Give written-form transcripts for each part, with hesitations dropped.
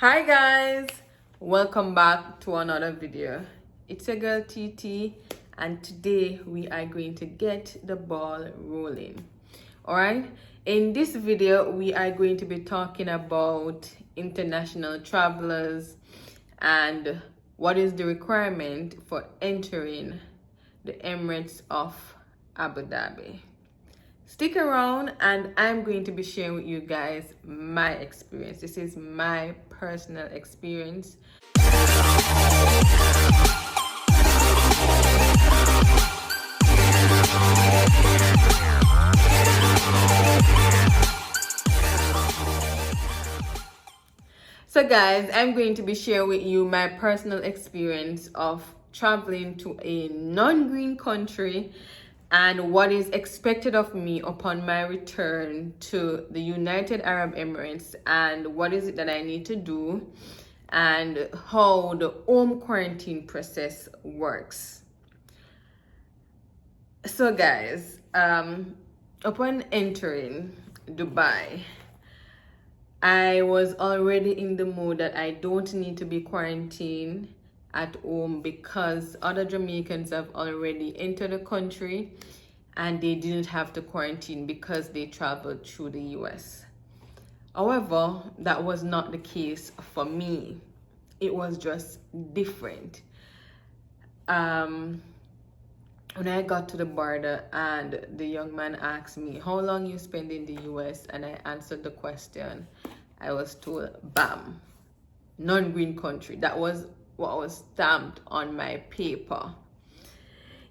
Hi guys, welcome back to another video. It's your girl TT, and today we are going to get the ball rolling. All right, in this video we are going to be talking about international travelers and what is the requirement for entering the Emirates of Abu Dhabi. Stick around, and I'm going to be sharing with you guys my experience. This is my personal experience. So guys, I'm going to be sharing with you my personal experience of traveling to a non-green country and what is expected of me upon my return to the United Arab Emirates, and what is it that I need to do, and how the home quarantine process works. So guys, upon entering Dubai, I was already in the mood that I don't need to be quarantined at home because other Jamaicans have already entered the country and they didn't have to quarantine because they traveled through the US. However, that was not the case for me. It was just different. When I got to the border and the young man asked me, how long you spend in the US? And I answered the question, I was told, bam, non-green country. That was what was stamped on my paper.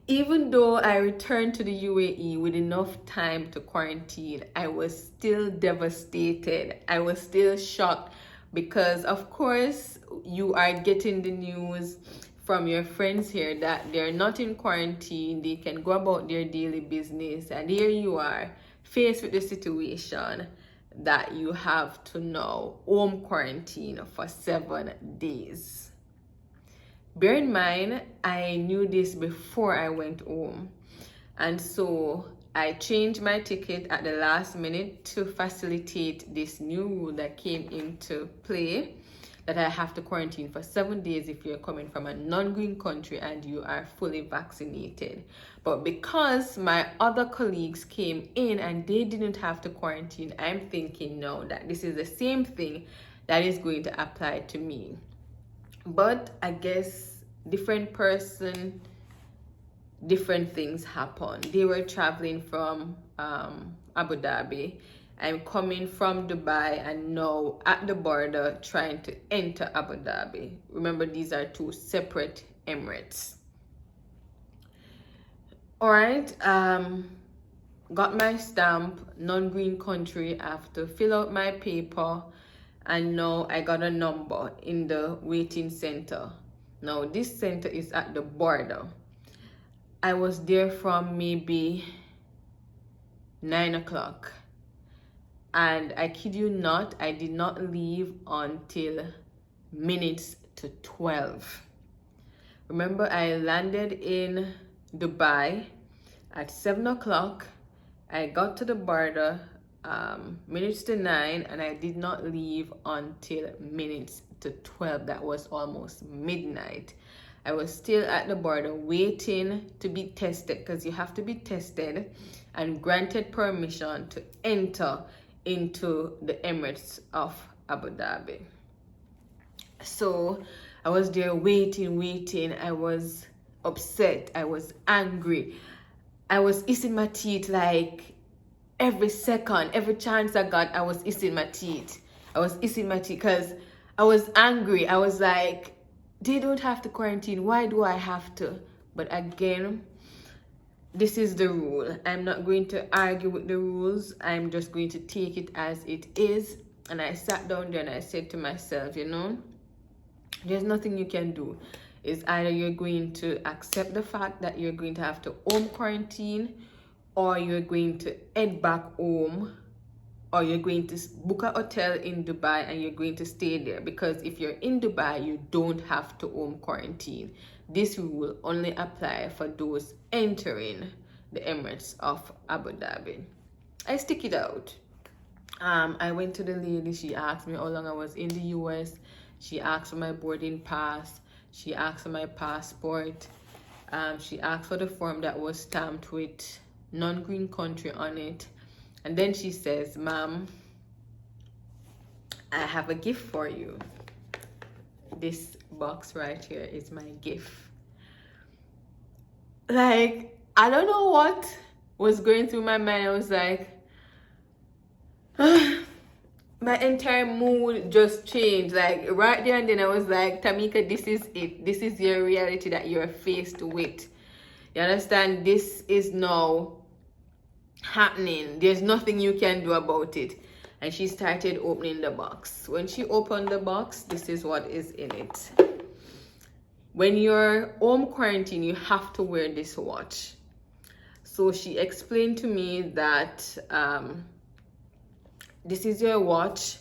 Even though I returned to the UAE with enough time to quarantine, I was still devastated. I was still shocked because, of course, you are getting the news from your friends here that they're not in quarantine, they can go about their daily business, and here you are faced with the situation that you have to now home quarantine for 7 days. Bear in mind, I knew this before I went home, and so I changed my ticket at the last minute to facilitate this new rule that came into play, that I have to quarantine for 7 days if you're coming from a non-green country and you are fully vaccinated. But because my other colleagues came in and they didn't have to quarantine, I'm thinking now that this is the same thing that is going to apply to me. But I guess different person, different things happen. They were traveling from Abu Dhabi. I'm coming from Dubai and now at the border trying to enter Abu Dhabi. Remember, these are two separate Emirates. All right, got my stamp, non-green country. I have to fill out my paper, and now I got a number in the waiting center. Now this center is at the border. I was there from maybe 9 o'clock. And I kid you not, I did not leave until minutes to 12. Remember, I landed in Dubai at 7 o'clock. I got to the border minutes to 9, and I did not leave until minutes to 12. That was almost midnight. I was still at the border waiting to be tested, because you have to be tested and granted permission to enter into the Emirates of Abu Dhabi. So I was there waiting. I was upset. I was angry. I was hissing my teeth like every second, every chance I got, I was hissing my teeth. I was hissing my teeth because I was angry. I was like, they don't have to quarantine. Why do I have to? But again, this is the rule. I'm not going to argue with the rules. I'm just going to take it as it is. And I sat down there and I said to myself, there's nothing you can do. It's either you're going to accept the fact that you're going to have to home quarantine, or you're going to head back home, or you're going to book a hotel in Dubai and you're going to stay there. Because if you're in Dubai, you don't have to home quarantine. This rule only applies for those entering the Emirates of Abu Dhabi. I stick it out. I went to the lady. She asked me how long I was in the US. She asked for my boarding pass. She asked for my passport. She asked for the form that was stamped with non-green country on it. And then she says, "Ma'am, I have a gift for you. This box right here is my gift." Like, I don't know what was going through my mind. I was like, my entire mood just changed. Like, right there and then I was like, Tamika, this is it. This is your reality that you're faced with. You understand? This is now happening. There's nothing you can do about it. And she started opening the box. When she opened the box, this is what is in it. When you're home quarantine, you have to wear this watch. So she explained to me that this is your watch.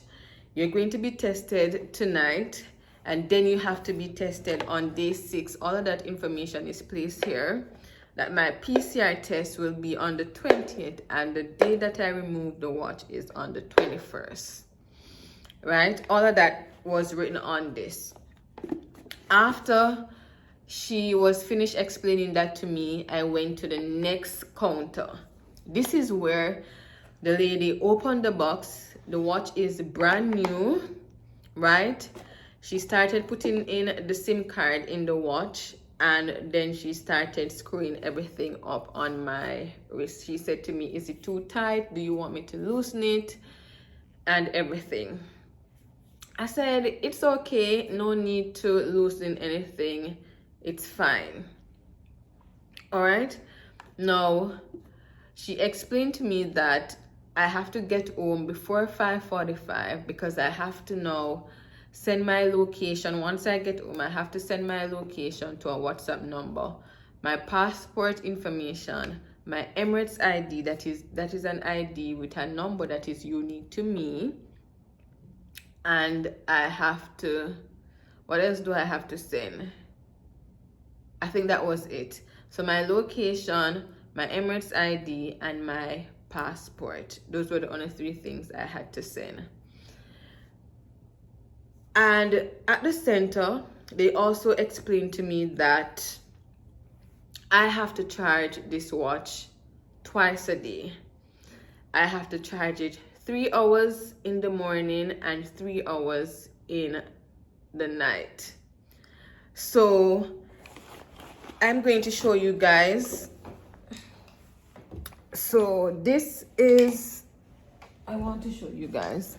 You're going to be tested tonight, and then you have to be tested on day 6. All of that information is placed here. That my PCR test will be on the 20th, and the day that I remove the watch is on the 21st. Right? All of that was written on this. After she was finished explaining that to me, I went to the next counter. This is where the lady opened the box. The watch is brand new, right? She started putting in the SIM card in the watch, and then she started screwing everything up on my wrist. She said to me, "Is it too tight? Do you want me to loosen it?" And everything. I said, "It's okay. No need to loosen anything. It's fine." All right. Now, she explained to me that I have to get home before 5:45 because I have to now send my location. Once I get home, I have to send my location to a WhatsApp number, my passport information, my Emirates ID, that is an ID with a number that is unique to me. And I have to, what else do I have to send? I think that was it. So my location, my Emirates ID, and my passport. Those were the only 3 things I had to send. And at the center, they also explained to me that I have to charge this watch twice a day. I have to charge it 3 hours in the morning and 3 hours in the night. So I'm going to show you guys. So this is, I want to show you guys.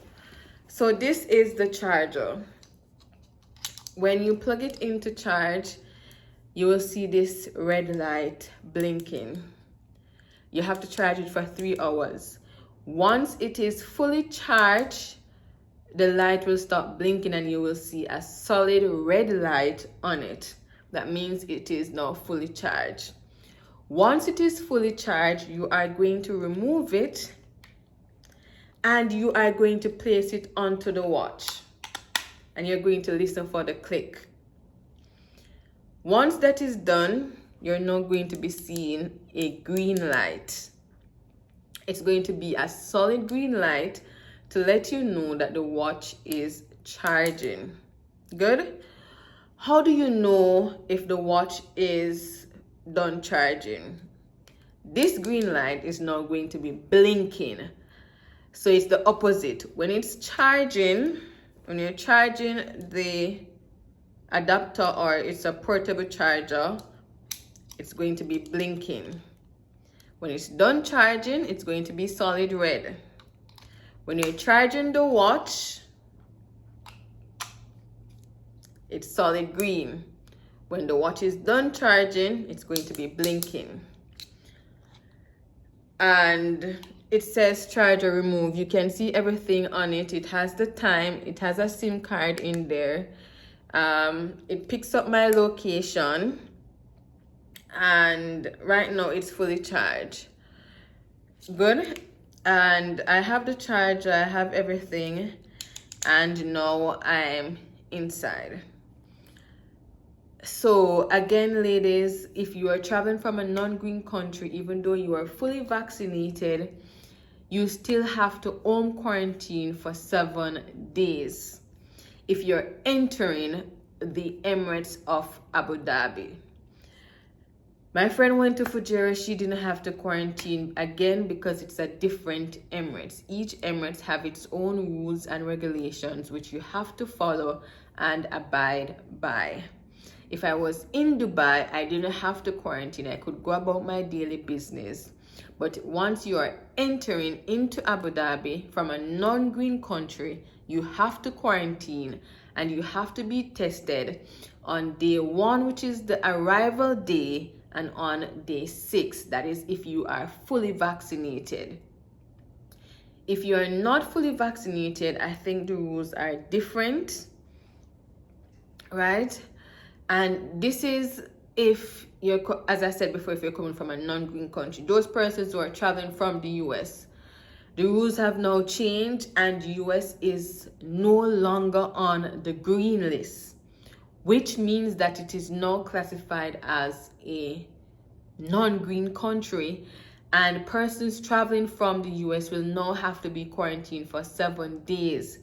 So this is the charger. When you plug it into charge, you will see this red light blinking. You have to charge it for 3 hours. Once it is fully charged, the light will stop blinking and you will see a solid red light on it. That means it is now fully charged. Once it is fully charged, you are going to remove it and you are going to place it onto the watch. And you're going to listen for the click. Once that is done, you're now going to be seeing a green light. It's going to be a solid green light to let you know that the watch is charging. Good? How do you know if the watch is done charging? This green light is now going to be blinking. So it's the opposite. When it's charging, when you're charging the adapter or it's a portable charger, it's going to be blinking. When it's done charging, it's going to be solid red. When you're charging the watch, it's solid green. When the watch is done charging, it's going to be blinking. And it says charger remove. You can see everything on it. It has the time. It has a SIM card in there. It picks up my location. And right now it's fully charged. Good. And I have the charger. I have everything. And now I'm inside. So again, ladies, if you are traveling from a non-green country, even though you are fully vaccinated, you still have to home quarantine for 7 days. if you're entering the Emirates of Abu Dhabi. My friend went to Fujairah. She didn't have to quarantine again because it's a different Emirates. Each Emirates have its own rules and regulations which you have to follow and abide by. If I was in Dubai, I didn't have to quarantine. I could go about my daily business. But once you are entering into Abu Dhabi from a non-green country, you have to quarantine and you have to be tested on day 1, which is the arrival day, and on day 6, that is if you are fully vaccinated. If you are not fully vaccinated, I think the rules are different, right? And this is if you're, as I said before, if you're coming from a non-green country. Those persons who are traveling from the US, the rules have now changed and the US is no longer on the green list, which means that it is now classified as a non-green country, and persons traveling from the US will now have to be quarantined for 7 days.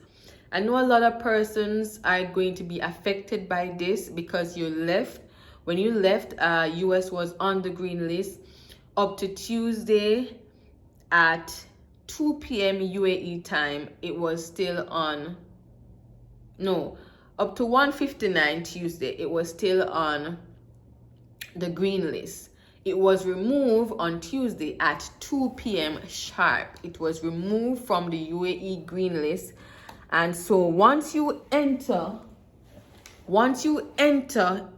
I know a lot of persons are going to be affected by this because you left. When you left, US was on the green list up to Tuesday at 2 p.m. UAE time. It was still on, no, up to 1:59 Tuesday, it was still on the green list. It was removed on Tuesday at 2 p.m. sharp. It was removed from the UAE green list. And so once you enter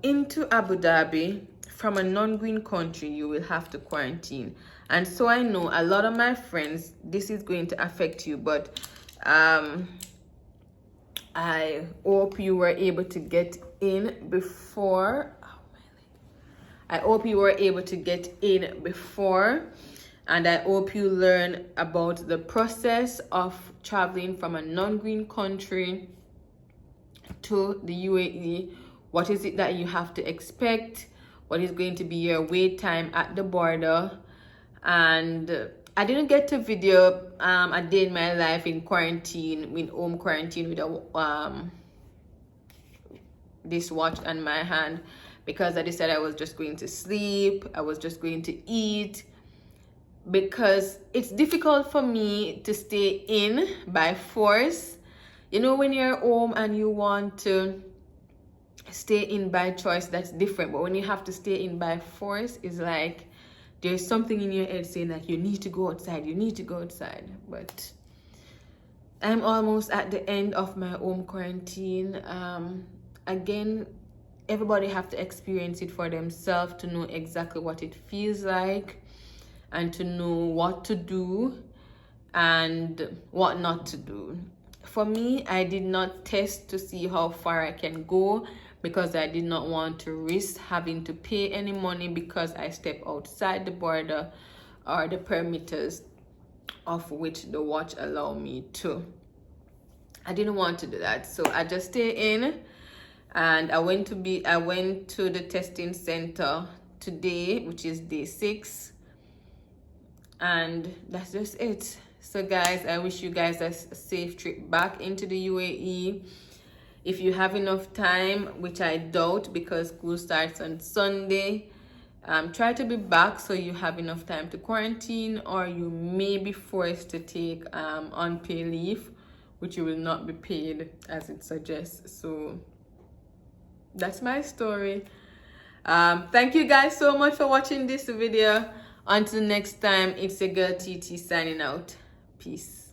into Abu Dhabi from a non-green country, you will have to quarantine. And so I know a lot of my friends, this is going to affect you, but I hope you were able to get in before. I hope you were able to get in before, and I hope you learn about the process of traveling from a non-green country to the UAE. What is it that you have to expect? What is going to be your wait time at the border? And I didn't get to video a day in my life in quarantine, in home quarantine with a this watch on my hand, because I decided I was just going to sleep, I was just going to eat, because it's difficult for me to stay in by force. You know, when you're home and you want to stay in by choice, that's different. But when you have to stay in by force, it's like there's something in your head saying that you need to go outside, you need to go outside. But I'm almost at the end of my home quarantine. Again, everybody have to experience it for themselves to know exactly what it feels like and to know what to do and what not to do. For me, I did not test to see how far I can go because I did not want to risk having to pay any money because I step outside the border or the perimeters of which the watch allow me to. I didn't want to do that, so I just stay in. And I went to the testing center today, which is day 6, and that's just it. So guys, I wish you guys a safe trip back into the UAE. If you have enough time, which I doubt because school starts on Sunday, try to be back so you have enough time to quarantine, or you may be forced to take unpaid leave, which you will not be paid as it suggests. So that's my story. Thank you guys so much for watching this video. Until next time, it's your girl TT signing out. Peace.